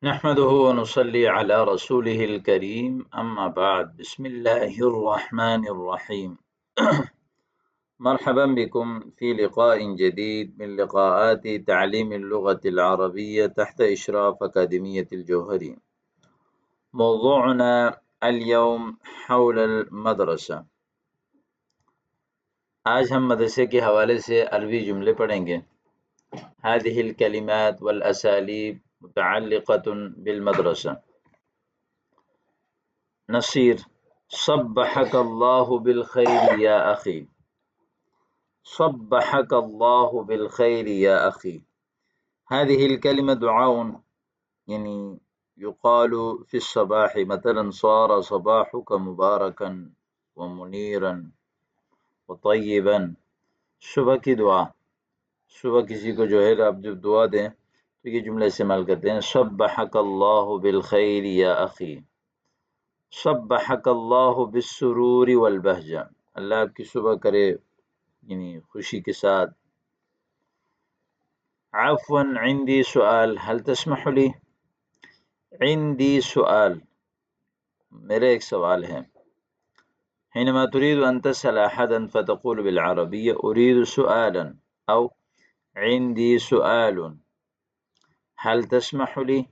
نحمده ونصلي على رسوله الكريم أما بعد بسم الله الرحمن الرحيم مرحبا بكم في لقاء جديد من لقاءات تعليم اللغة العربية تحت إشراف أكاديمية الجوهري. موضوعنا اليوم حول المدرسة. آج ہم مدرسے کے حوالے سے عربی جملے پڑھیں گے. هذه الكلمات والأساليب متعلقة بالمدرسة. نصیر صبحك الله بالخير يا أخي. صبحك الله بالخير يا أخي. هذه الكلمة دعاء يعني يقال في الصباح، مثلا صار صباحك مباركا ومنيرا وطيبا. صبح کی دعا. صبح کسی کو جو ہے آپ جب دعا دیں تو یہ جملہ استعمال کرتے ہیں صبحك الله بالخير يا أخي. صبحك اللہ بالسرور والبہجہ. اللہ آپ کی صبح کرے یعنی خوشی کے ساتھ. عفوا عندي سؤال هل تسمح لي. عندي سؤال، میرا ایک سوال ہے. حينما تريد أن تسأل أحدا فتقول بالعربية أريد سؤالا أو عندي سؤال. هل تسمح لي،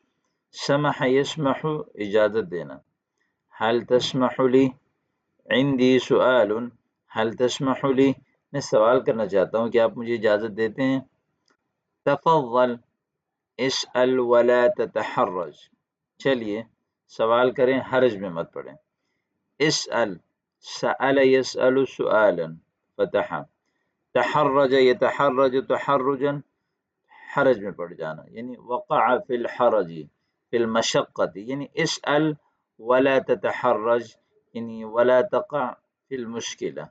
سمح يسمح اجازت دینا. هل تسمح لي، عندي سؤال، هل تسمح لي، میں سوال کرنا چاہتا ہوں کہ آپ مجھے اجازت دیتے ہیں. تفضل اسأل ولا تتحرج. چلیے سوال کریں، حرج میں مت پڑیں. اسأل، سأل يسأل سؤالا فتح. تحرج يتحرج تحرجا، حرج میں پڑ جانا یعنی وقع فی الحرج فی المشقت. یعنی اسأل ولا تتحرج یعنی ولا تقع فی المشکلہ.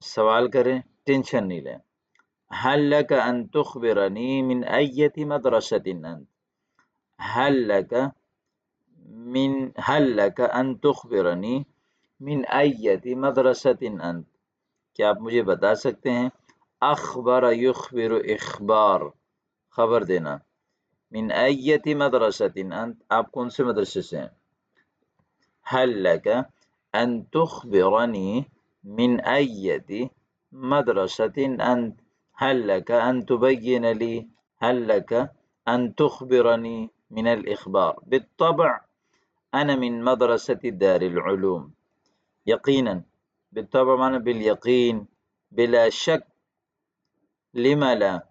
سوال کریں، ٹینشن نہیں لیں. هل لك أن تخبرني من أية مدرسة أنت. هل لك أن تخبرني من أية مدرسة أنت. کیا آپ مجھے بتا سکتے ہیں. اخبر يخبر اخبار، خبر دینا. من أية مدرسة أنت، آپ کون سے مدرسے سے ہیں. هل لك أن تخبرني من أية مدرسة أنت. هل لك أن تبين لي، هل لك أن تخبرني من الإخبار. بالطبع أنا من مدرسة دار العلوم. يقينا، بالطبع معنى باليقين، بلا شك. لما لا،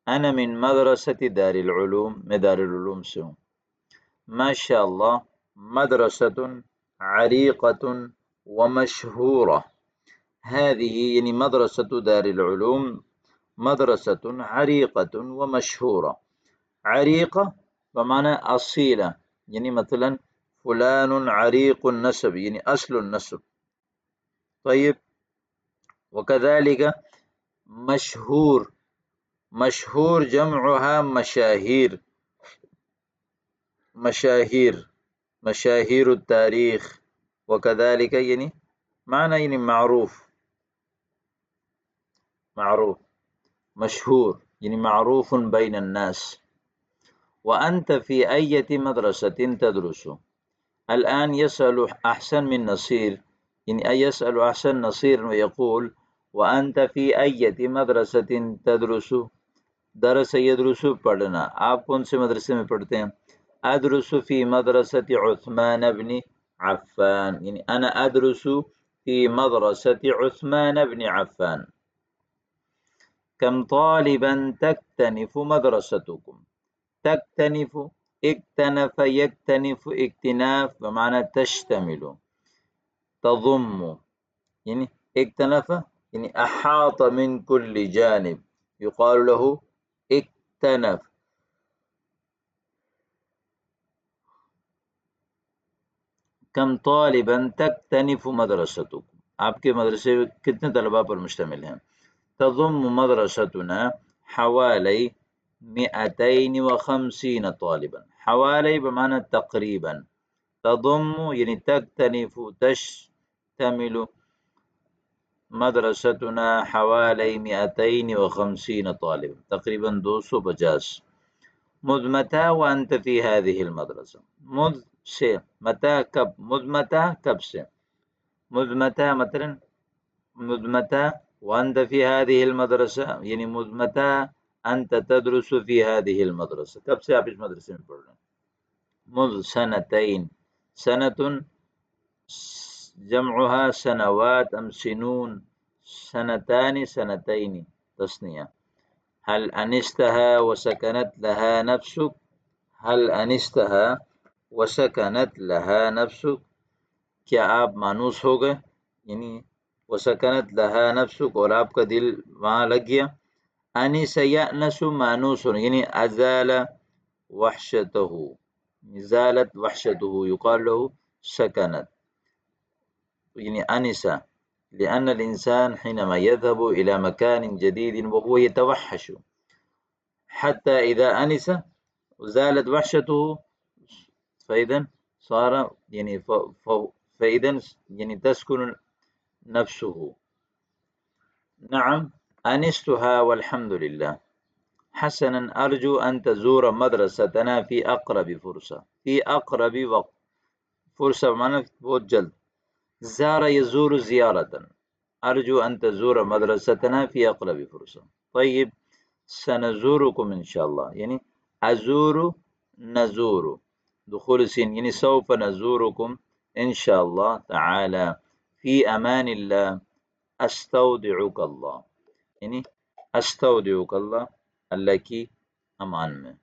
أنا من مدرسة دار العلوم، میں دار العلوم سے ہوں. ما شاء الله مدرسة عريقة ومشهورة. هذه يعني مدرسة دار العلوم مدرسة عريقة ومشهورة. عريقة بمعنى أصيلة، يعني مثلا فلان عريق النسب يعني أصل النسب. طيب، وكذلك مشهور، مشهور جمعها مشاهير. مشاهير، مشاهير التاريخ. وكذلك يعني معنى يعني معروف، معروف. مشهور يعني معروف بين الناس. وأنت في أية مدرسة تدرس. الآن يسأل أحسن من نصير، يعني يسأل أحسن نصير ويقول وأنت في أية مدرسة تدرس. درس يدرس پڑھنا، آپ کون سے مدرسے میں پڑھتے ہیں. أدرس في مدرسة عثمان بن عفان، يعني أنا أدرس في مدرسة عثمان بن عفان. كم طالبا تكتنف مدرستكم. تكتنف، اكتنف يكتنف اكتناف بمعنى تشتمل تضم. يعني اكتنف يعني أحاط من كل جانب، يقال له اكتنف. کم طالبا تکتنف مدرستکم، آپ کے مدرسے کتنے طلباء پر مشتمل ہیں. تضم مدرستنا حوالي 250 طالبا. حوالي بمعنى تقريبا، تضم يعني تكتنف تشتمل. مدرستنا حوالي 250 طالب، تقریباً 250. مذ متى وأنت في هذه المدرسة. مذ سے، متى کب، مذ متى کب سے، مذ متى مثلا مذ متى وأنت في هذه المدرسة یعنی مذ متى أنت تدرس في هذه المدرسة، کب سے آپ اس مدرسے میں پڑھ رہے ہیں. مذ سنتين، سنة جمعها سنوات أم سنون، سنتان سنتين تثنية. هل أنستها وسكنت لها نفسك، هل أنستها وسكنت لها نفسك، کیا آپ مانوس ہو گئے، یعنی وسکنت لها نفسك اور آپ کا دل وہاں لگ گیا. انس یأنس مانوس یعنی ازال وحشته، زالت وحشته يقال له سكنت، يعني أنس، لأن الإنسان حينما يذهب إلى مكان جديد وهو يتوحش حتى إذا أنس زالت وحشته فإذا صار يعني فإذا يعني تسكن نفسه. نعم أنستها والحمد لله. حسنا أرجو أن تزور مدرستنا في أقرب فرصة، في أقرب وقت، فرصة معنی بہت جلد، زار يزور زيارة، أرجو أن تزور مدرستنا في أقرب فرصة. طيب سنزوركم إن شاء الله، يعني أزور نزور، دخول السين يعني سوف نزوركم إن شاء الله تعالى. في أمان الله، أستودعك الله، يعني أستودعك الله، اللہ کی امان میں.